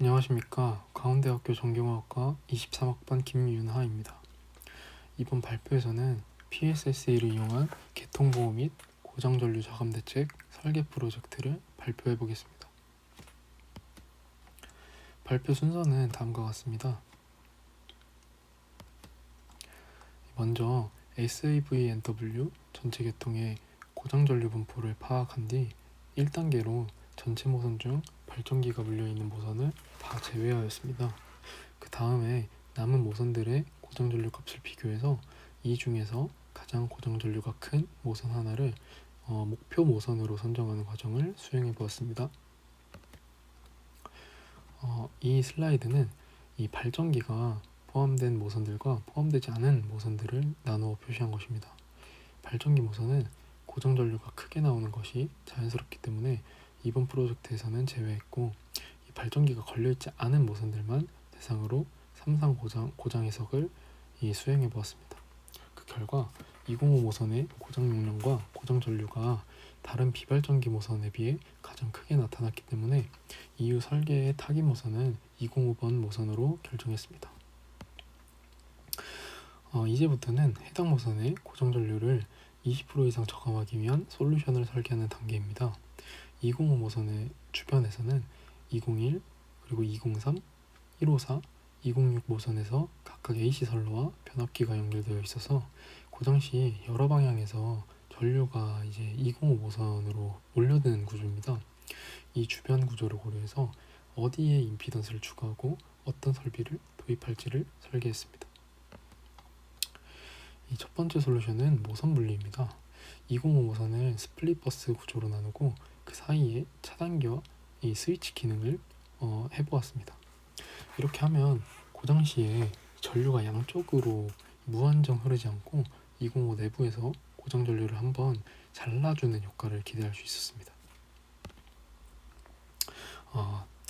안녕하십니까. 강원대학교 전경화학과 23학번 김윤하입니다. 이번 발표에서는 PSSA를 이용한 개통보호 및 고장전류 저감 대책 설계 프로젝트를 발표해 보겠습니다. 발표 순서는 다음과 같습니다. 먼저 SAVNW 전체 계통의 고장전류 분포를 파악한 뒤 1단계로 전체 모선 중 발전기가 물려있는 모선을 다 제외하였습니다. 그 다음에 남은 모선들의 고정전류 값을 비교해서 이 중에서 가장 고정전류가 큰 모선 하나를 목표 모선으로 선정하는 과정을 수행해 보았습니다. 이 슬라이드는 이 발전기가 포함된 모선들과 포함되지 않은 모선들을 나누어 표시한 것입니다. 발전기 모선은 고정전류가 크게 나오는 것이 자연스럽기 때문에 이번 프로젝트에서는 제외했고, 이 발전기가 걸려있지 않은 모선들만 대상으로 3상 고장 해석을 수행해 보았습니다. 그 결과 205 모선의 고장 용량과 고장 전류가 다른 비발전기 모선에 비해 가장 크게 나타났기 때문에 이후 설계의 타깃 모선은 205번 모선으로 결정했습니다. 이제부터는 해당 모선의 고정 전류를 20% 이상 저감하기 위한 솔루션을 설계하는 단계입니다. 205 모선의 주변에서는 201, 그리고 203, 154, 206 모선에서 각각 AC 선로와 변압기가 연결되어 있어서 고장 시 여러 방향에서 전류가 이제 205 모선으로 몰려드는 구조입니다. 이 주변 구조를 고려해서 어디에 임피던스를 추가하고 어떤 설비를 도입할지를 설계했습니다. 이 첫 번째 솔루션은 모선 분리입니다. 205 모선을 스플릿 버스 구조로 나누고 그 사이에 차단기와 이 스위치 기능을 해보았습니다. 이렇게 하면 고장 시에 전류가 양쪽으로 무한정 흐르지 않고 205 내부에서 고장 전류를 한번 잘라주는 효과를 기대할 수 있었습니다.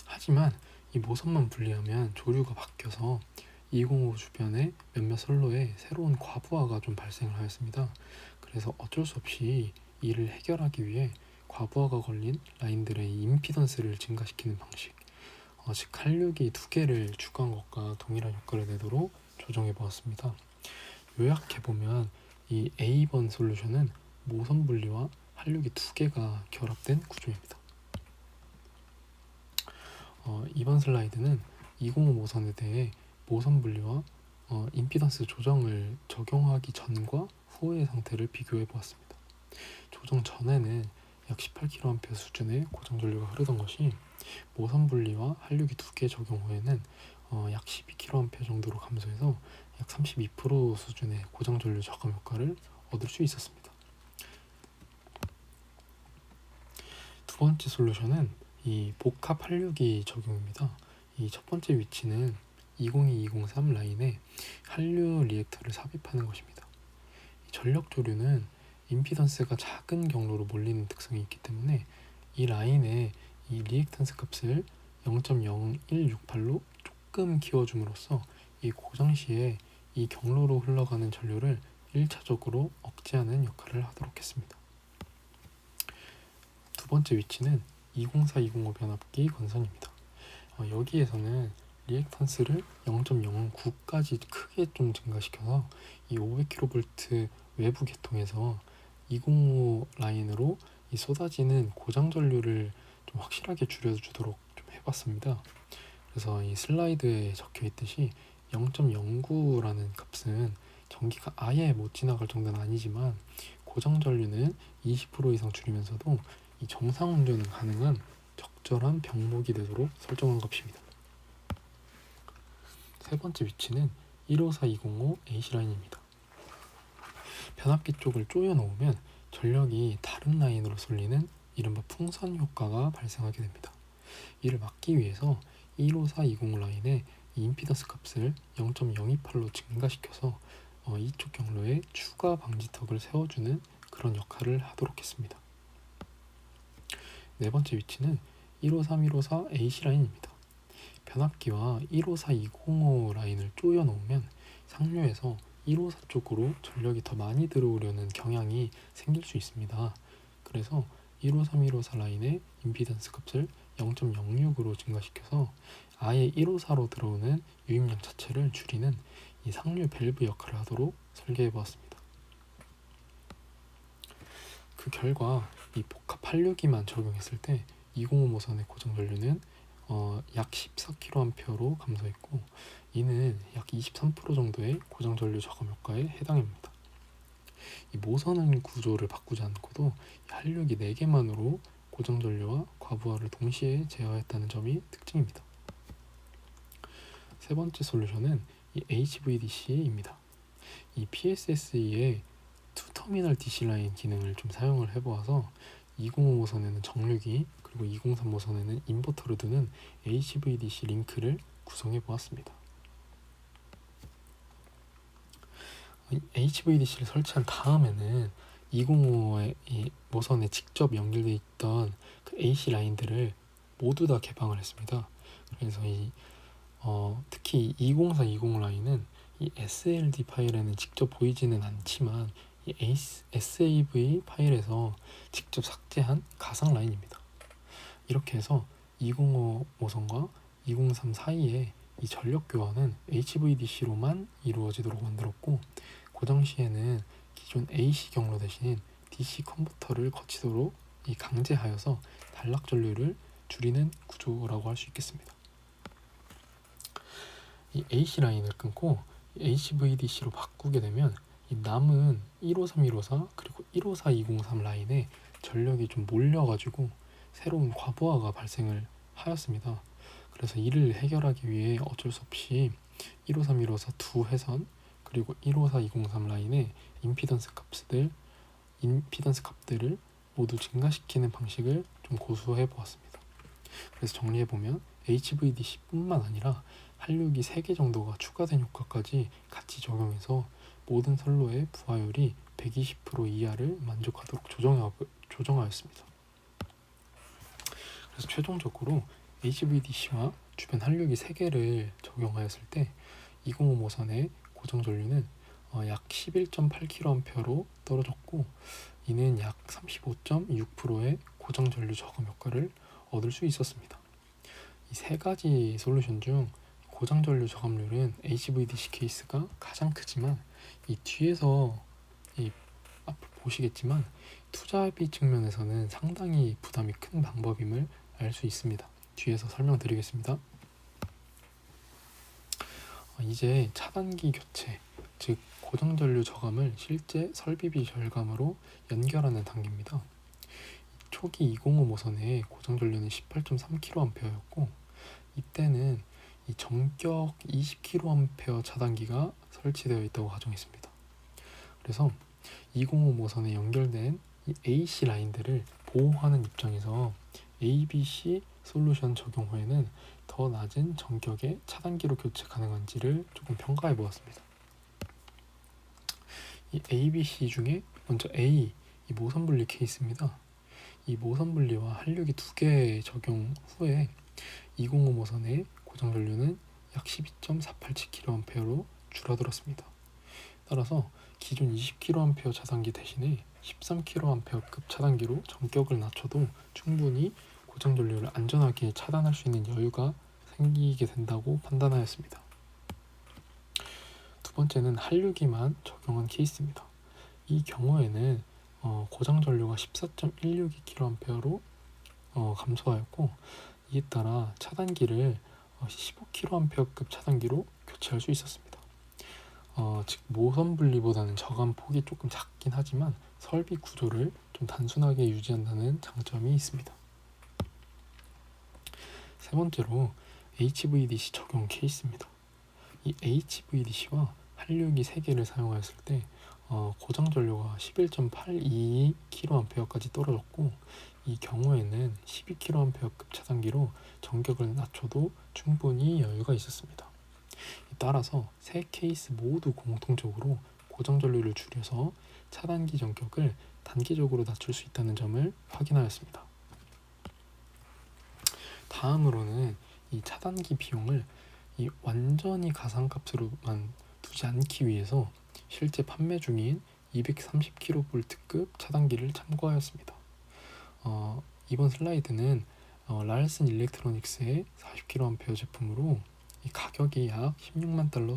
하지만 이 모선만 분리하면 조류가 바뀌어서 205 주변의 몇몇 선로에 새로운 과부하가 좀 발생을 하였습니다. 그래서 어쩔 수 없이 이를 해결하기 위해 과부하가 걸린 라인들의 임피던스를 증가시키는 방식, 즉 한류기 2개를 추가한 것과 동일한 효과를 내도록 조정해 보았습니다. 요약해보면 이 A번 솔루션은 모선 분리와 한류기 2개가 결합된 구조입니다. 이번 슬라이드는 205 모선에 대해 모선 분리와 임피던스 조정을 적용하기 전과 후의 상태를 비교해 보았습니다. 조정 전에는 약 18kA 수준의 고정 전류가 흐르던 것이 모선 분리와 한류기 2개 적용 후에는 약 12kA 정도로 감소해서 약 32% 수준의 고정 전류 저감 효과를 얻을 수 있었습니다. 두 번째 솔루션은 이 복합 한류기 적용입니다. 이 첫 번째 위치는 202-203 라인에 한류 리액터를 삽입하는 것입니다. 전력 조류는 임피던스가 작은 경로로 몰리는 특성이 있기 때문에 이 라인에 이 리액턴스 값을 0.0168로 조금 키워줌으로써 이 고장 시에 이 경로로 흘러가는 전류를 1차적으로 억제하는 역할을 하도록 했습니다. 두 번째 위치는 204-205 변압기 건선입니다. 여기에서는 리액턴스를 0.09까지 크게 좀 증가시켜서 이 500kV 외부 계통에서 205 라인으로 이 쏟아지는 고장 전류를 좀 확실하게 줄여주도록 좀 해봤습니다. 그래서 이 슬라이드에 적혀 있듯이 0.09라는 값은 전기가 아예 못 지나갈 정도는 아니지만 고장 전류는 20% 이상 줄이면서도 이 정상 운전은 가능한 적절한 병목이 되도록 설정한 값입니다. 세 번째 위치는 154-205 AC 라인입니다. 변압기 쪽을 조여 놓으면 전력이 다른 라인으로 쏠리는 이른바 풍선 효과가 발생하게 됩니다. 이를 막기 위해서 154-205 라인의 임피던스 값을 0.028로 증가시켜서 이쪽 경로에 추가 방지턱을 세워주는 그런 역할을 하도록 했습니다. 네 번째 위치는 153-154 AC 라인입니다. 변압기와 154-205 라인을 조여 놓으면 상류에서 154 쪽으로 전력이 더 많이 들어오려는 경향이 생길 수 있습니다. 그래서 153, 154 라인의 임피던스 값을 0.06으로 증가시켜서 아예 154로 들어오는 유입량 자체를 줄이는 이 상류 밸브 역할을 하도록 설계해 보았습니다. 그 결과 이 복합 862만 적용했을 때 205 모선의 고정 전류는 약 14kA로 감소했고, 이는 약 23% 정도의 고정 전류 저감 효과에 해당합니다. 이 모선은 구조를 바꾸지 않고도 한류기 4개만으로 고정 전류와 과부하를 동시에 제어했다는 점이 특징입니다. 세 번째 솔루션은 이 HVDC입니다. 이 PSSE의 투터미널 DC 라인 기능을 좀 사용을 해보아서 205 모선에는 정류기, 그리고 203 모선에는 인버터를 두는 HVDC 링크를 구성해 보았습니다. HVDC를 설치한 다음에는 205의 이 모선에 직접 연결되어 있던 그 AC 라인들을 모두 다 개방을 했습니다. 그래서 특히 204, 205 라인은 이 SLD 파일에는 직접 보이지는 않지만 이 SAV 파일에서 직접 삭제한 가상 라인입니다. 이렇게 해서 205 모선과 203 사이에 이 전력 교환은 HVDC로만 이루어지도록 만들었고, 고정 시에는 기존 AC 경로 대신 DC 컨버터를 거치도록 이 강제하여서 단락 전류를 줄이는 구조라고 할 수 있겠습니다. 이 AC 라인을 끊고 HVDC로 바꾸게 되면 이 남은 153, 154 그리고 154, 203 라인에 전력이 좀 몰려가지고 새로운 과부하가 발생을 하였습니다. 그래서 이를 해결하기 위해 어쩔 수 없이 153, 154 두 회선 그리고 154, 203 라인의 임피던스 값들을 모두 증가시키는 방식을 좀 고수해 보았습니다. 그래서 정리해 보면 HVDC뿐만 아니라 한류기 3개 정도가 추가된 효과까지 같이 적용해서 모든 선로의 부하율이 120% 이하를 만족하도록 조정하였습니다. 그래서 최종적으로 HVDC와 주변 한류기 3개를 적용하였을 때 205 모선의 고정 전류는 약 11.8kA로 떨어졌고, 이는 약 35.6%의 고정 전류 저감 효과를 얻을 수 있었습니다. 이 세 가지 솔루션 중 고정 전류 저감률은 HVDC 케이스가 가장 크지만, 이 뒤에서 앞으로 보시겠지만 투자비 측면에서는 상당히 부담이 큰 방법임을 알 수 있습니다. 뒤에서 설명드리겠습니다. 이제 차단기 교체, 즉 고정 전류 저감을 실제 설비비 절감으로 연결하는 단계입니다. 초기 205 모선의 고정 전류는 18.3kA였고, 이때는 이 정격 20kA 차단기가 설치되어 있다고 가정했습니다. 그래서 205 모선에 연결된 이 AC 라인들을 보호하는 입장에서 ABC 솔루션 적용 후에는 더 낮은 정격의 차단기로 교체 가능한지를 조금 평가해 보았습니다. 이 ABC 중에 먼저 A, 이 모선 분리 케이스입니다. 이 모선 분리와 한류기 2개 적용 후에 205 모선의 고정 전류는 약 12.487kA로 줄어들었습니다. 따라서 기존 20kA 차단기 대신에 13kA급 차단기로 전격을 낮춰도 충분히 고정 전류를 안전하게 차단할 수 있는 여유가 생기게 된다고 판단하였습니다. 두 번째는 한류기만 적용한 케이스입니다. 이 경우에는 고정 전류가 14.162kA로 감소하였고, 이에 따라 차단기를 15kA급 차단기로 교체할 수 있었습니다. 즉 모선 분리보다는 저감 폭이 조금 작긴 하지만 설비 구조를 좀 단순하게 유지한다는 장점이 있습니다. 세 번째로 HVDC 적용 케이스입니다. 이 HVDC와 한류기 3개를 사용하였을 때 고정 전류가 11.822kA까지 떨어졌고, 이 경우에는 12kA급 차단기로 전격을 낮춰도 충분히 여유가 있었습니다. 따라서 세 케이스 모두 공통적으로 고정 전류를 줄여서 차단기 전격을 단기적으로 낮출 수 있다는 점을 확인하였습니다. 다음으로는 이 차단기 비용을 완전히 가상값으로만 두지 않기 위해서 실제 판매 중인 230kV급 차단기를 참고하였습니다. 이번 슬라이드는 라일슨 일렉트로닉스의 40kA 제품으로 이 가격이 약 16만 달러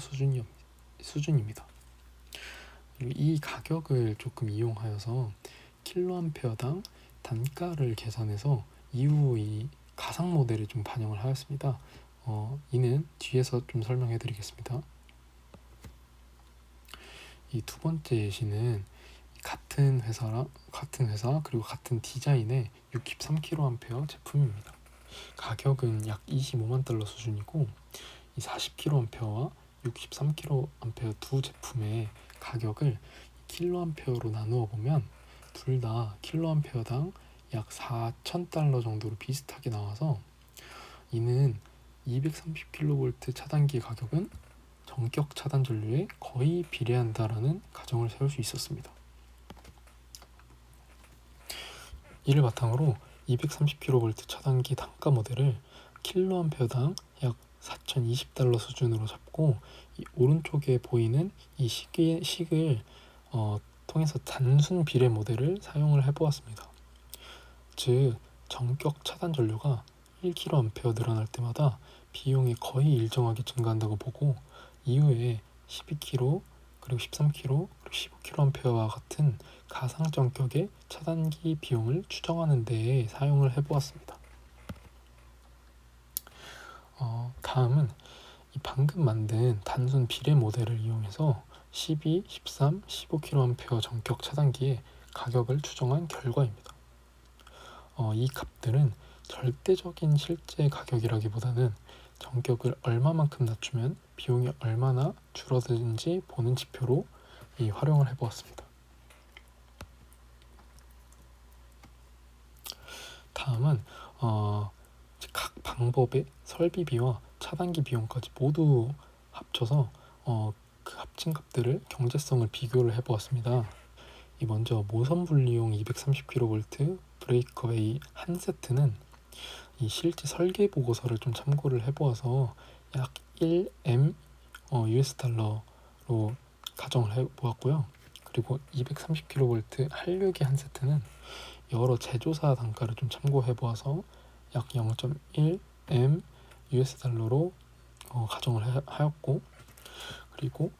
수준입니다. 그리고 이 가격을 조금 이용하여서 킬로암페어당 단가를 계산해서 이후 이 가상 모델을 좀 반영을 하였습니다. 이는 뒤에서 좀 설명해 드리겠습니다. 이 두 번째 예시는 같은 회사 그리고 같은 디자인의 63kA 제품입니다. 가격은 약 25만 달러 수준이고 이 40kA와 63kA 두 제품의 가격을 킬로암페어로 나누어 보면 둘 다 킬로암페어당 약 4,000달러 정도로 비슷하게 나와서 이는 230kV 차단기 가격은 전격 차단 전류에 거의 비례한다라는 가정을 세울 수 있었습니다. 이를 바탕으로 230kV 차단기 단가 모델을 킬로암페어당 약 4,020달러 수준으로 잡고 이 오른쪽에 보이는 이 식을 통해서 단순 비례 모델을 사용을 해보았습니다. 즉 전격 차단 전류가 1kA 늘어날 때마다 비용이 거의 일정하게 증가한다고 보고 이후에 12kg 그리고 13kg 그리고 15kA와 같은 가상 전격의 차단기 비용을 추정하는 데에 사용을 해보았습니다. 다음은 이 방금 만든 단순 비례 모델을 이용해서 12, 13, 15kA 전격 차단기의 가격을 추정한 결과입니다. 이 값들은 절대적인 실제 가격이라기보다는 전격을 얼마만큼 낮추면 비용이 얼마나 줄어드는지 보는 지표로 활용을 해보았습니다. 다음은 각 방법의 설비비와 차단기 비용까지 모두 합쳐서 그 합친 값들을 경제성을 비교를 해보았습니다. 먼저 모선 분리용 230kV 브레이커웨이 한 세트는 이 실제 설계 보고서를 좀 참고를 해보아서 약 1M US 달러로 가정을 해보았고요. 그리고 230kV 한류기 한 세트는 여러 제조사 단가를 좀 참고해보아서 약 0.1M US 달러로 가정을 하였고, 그리고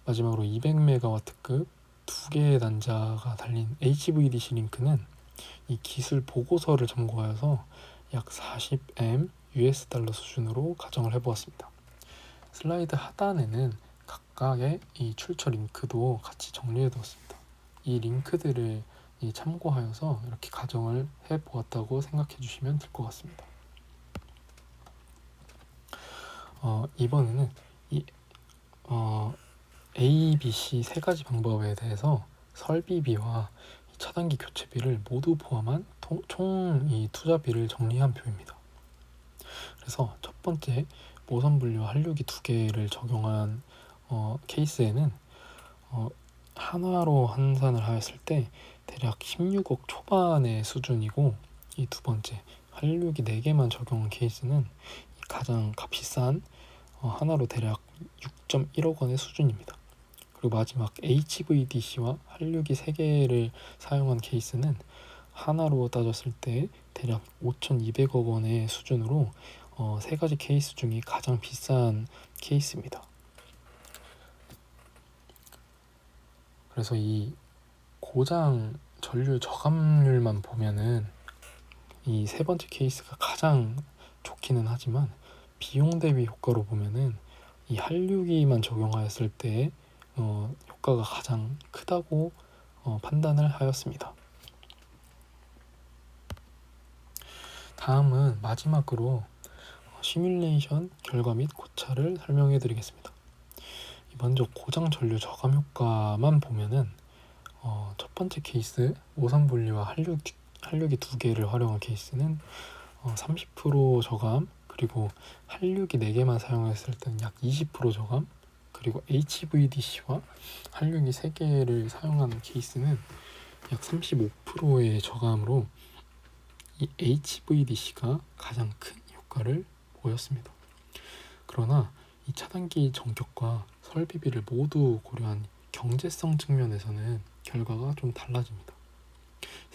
마지막으로 200MW급 두 개의 단자가 달린 HVDC 링크는 이 기술 보고서를 참고하여서 약 40M US 달러 수준으로 가정을 해보았습니다. 슬라이드 하단에는 각각의 이 출처 링크도 같이 정리해 두었습니다. 이 링크들을 참고하여서 이렇게 가정을 해보았다고 생각해 주시면 될 것 같습니다. 이번에는 이 A, B, C 세 가지 방법에 대해서 설비비와 차단기 교체비를 모두 포함한 총 이 투자비를 정리한 표입니다. 그래서 첫 번째 모선 분리와 한류기 두 개를 적용한 케이스에는 한화로 환산을 하였을 때 대략 16억 초반의 수준이고, 이 두 번째 한류기 4개만 적용한 케이스는 가장 값이 싼 하나로 대략 6.1억 원의 수준입니다. 그리고 마지막 HVDC와 한류기 3개를 사용한 케이스는 하나로 따졌을 때 대략 5,200억 원의 수준으로 세 가지 케이스 중에 가장 비싼 케이스입니다. 그래서 이 고장 전류 저감률만 보면은 이 세 번째 케이스가 가장 좋기는 하지만 비용 대비 효과로 보면은 이 한류기만 적용하였을 때 효과가 가장 크다고 판단을 하였습니다. 다음은 마지막으로 시뮬레이션 결과 및 고차를 설명해 드리겠습니다. 먼저 고장 전류 저감 효과만 보면은 첫 번째 케이스 모선 분리와 한류기 두 개를 활용한 케이스는 30% 저감, 그리고 한류기 4개만 사용했을 때는 약 20% 저감, 그리고 HVDC와 한류기 3개를 사용한 케이스는 약 35%의 저감으로 이 HVDC가 가장 큰 효과를 보였습니다. 그러나 이 차단기 전격과 설비비를 모두 고려한 경제성 측면에서는 결과가 좀 달라집니다.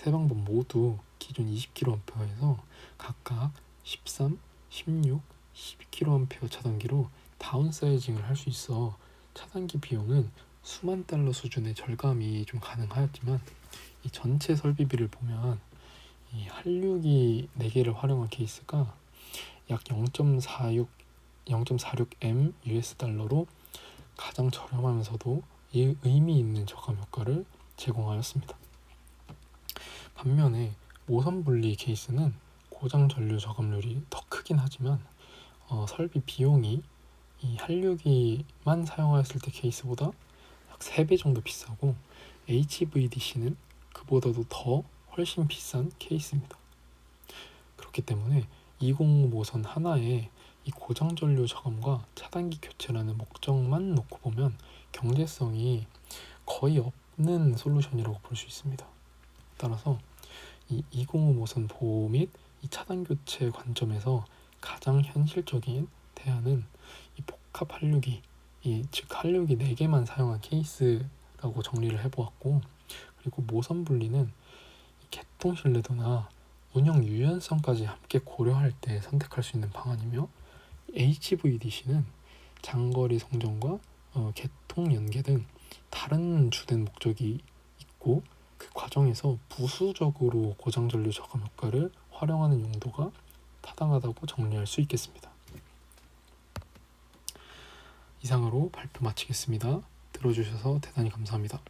세 방법 모두 기존 20kA에서 각각 13, 16, 12kA 차단기로 다운사이징을 할 수 있어 차단기 비용은 수만 달러 수준의 절감이 좀 가능하였지만, 이 전체 설비비를 보면 이 한류기 4개를 활용한 케이스가 약 0.46M US 달러로 가장 저렴하면서도 의미 있는 저감 효과를 제공하였습니다. 반면에 모선 분리 케이스는 고장 전류 저감률이 더 크긴 하지만 설비 비용이 이 한류기만 사용하였을 때 케이스보다 약 3배 정도 비싸고, HVDC는 그보다도 더 훨씬 비싼 케이스입니다. 그렇기 때문에 205 모선 하나에 이 고장 전류 저감과 차단기 교체라는 목적만 놓고 보면 경제성이 거의 없는 솔루션이라고 볼 수 있습니다. 따라서 이 205 모선 보호 및 이 차단 교체 관점에서 가장 현실적인 대안은 이 복합 한류기, 즉 한류기 4개만 사용한 케이스라고 정리를 해보았고, 그리고 모선 분리는 개통 신뢰도나 운영 유연성까지 함께 고려할 때 선택할 수 있는 방안이며, HVDC는 장거리 성정과 개통 연계 등 다른 주된 목적이 있고, 그 과정에서 부수적으로 고장 전류 저감 효과를 활용하는 용도가 타당하다고 정리할 수 있겠습니다. 이상으로 발표 마치겠습니다. 들어주셔서 대단히 감사합니다.